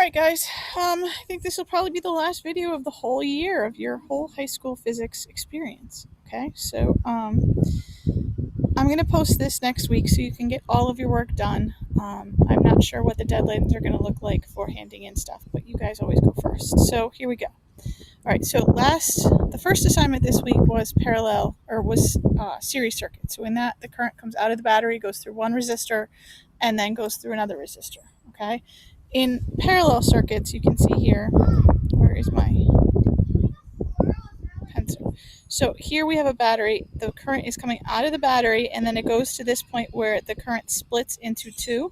Alright guys, I think this will probably be the last video of the whole year of your whole high school physics experience. Okay, so I'm going to post this next week so you can get all of your work done. I'm not sure what the deadlines are going to look like for handing in stuff, but you guys always go first. So here we go. Alright, so the first assignment this week was series circuit. So in that, the current comes out of the battery, goes through one resistor, and then goes through another resistor. Okay. In parallel circuits, you can see here, where is my pencil? So here we have a battery. The current is coming out of the battery, and then it goes to this point where the current splits into two,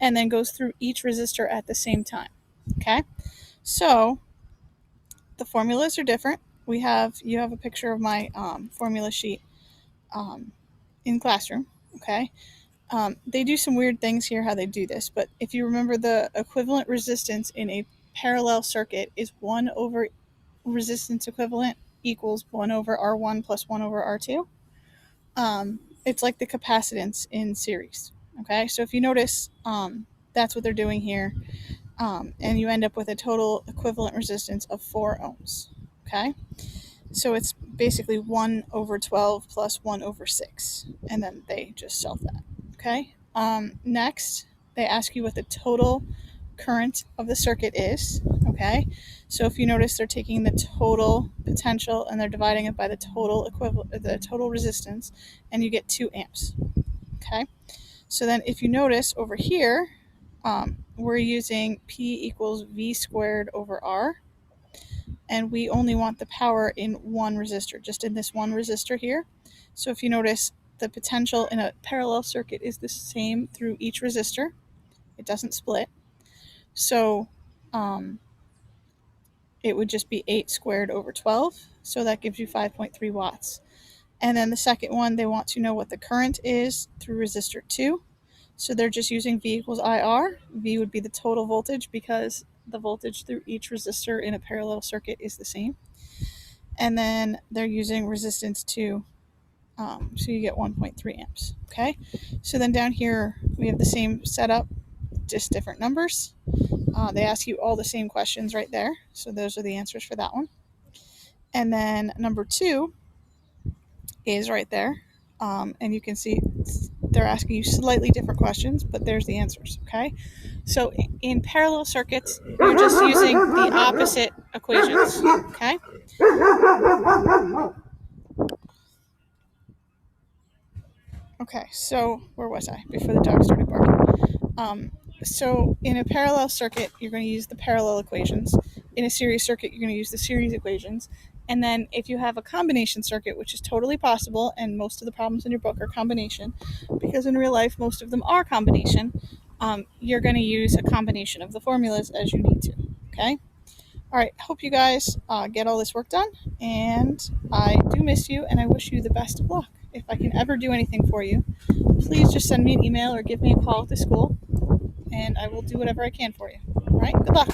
and then goes through each resistor at the same time. Okay, so the formulas are different. You have a picture of my formula sheet in classroom. Okay. They do some weird things here how they do this, but if you remember, the equivalent resistance in a parallel circuit is 1 over resistance equivalent equals 1 over R1 plus 1 over R2. It's like the capacitance in series. Okay, so if you notice, that's what they're doing here, and you end up with a total equivalent resistance of 4 ohms. Okay, so it's basically 1 over 12 plus 1 over 6, and then they just solve that. Okay. Next, they ask you what the total current of the circuit is. Okay. So if you notice, they're taking the total potential and they're dividing it by the total resistance, and you get 2 amps. Okay. So then if you notice over here, we're using P equals V squared over R, and we only want the power in one resistor, just in this one resistor here. So if you notice, the potential in a parallel circuit is the same through each resistor. It doesn't split. So it would just be 8 squared over 12. So that gives you 5.3 watts. And then the second one, they want to know what the current is through resistor 2. So they're just using V equals IR. V would be the total voltage because the voltage through each resistor in a parallel circuit is the same. And then they're using resistance 2. So you get 1.3 amps. Okay, so then down here we have the same setup, just different numbers. They ask you all the same questions right there, so those are the answers for that one. And then number 2 is right there, and you can see they're asking you slightly different questions, but there's the answers. Okay, so in parallel circuits, you're just using the opposite equations. Okay. Okay, so where was I before the dog started barking? So in a parallel circuit, you're going to use the parallel equations. In a series circuit, you're going to use the series equations. And then if you have a combination circuit, which is totally possible, and most of the problems in your book are combination, because in real life, most of them are combination, you're going to use a combination of the formulas as you need to. Okay? All right, hope you guys get all this work done, and I do miss you, and I wish you the best of luck. If I can ever do anything for you, please just send me an email or give me a call at the school, and I will do whatever I can for you. All right, good luck.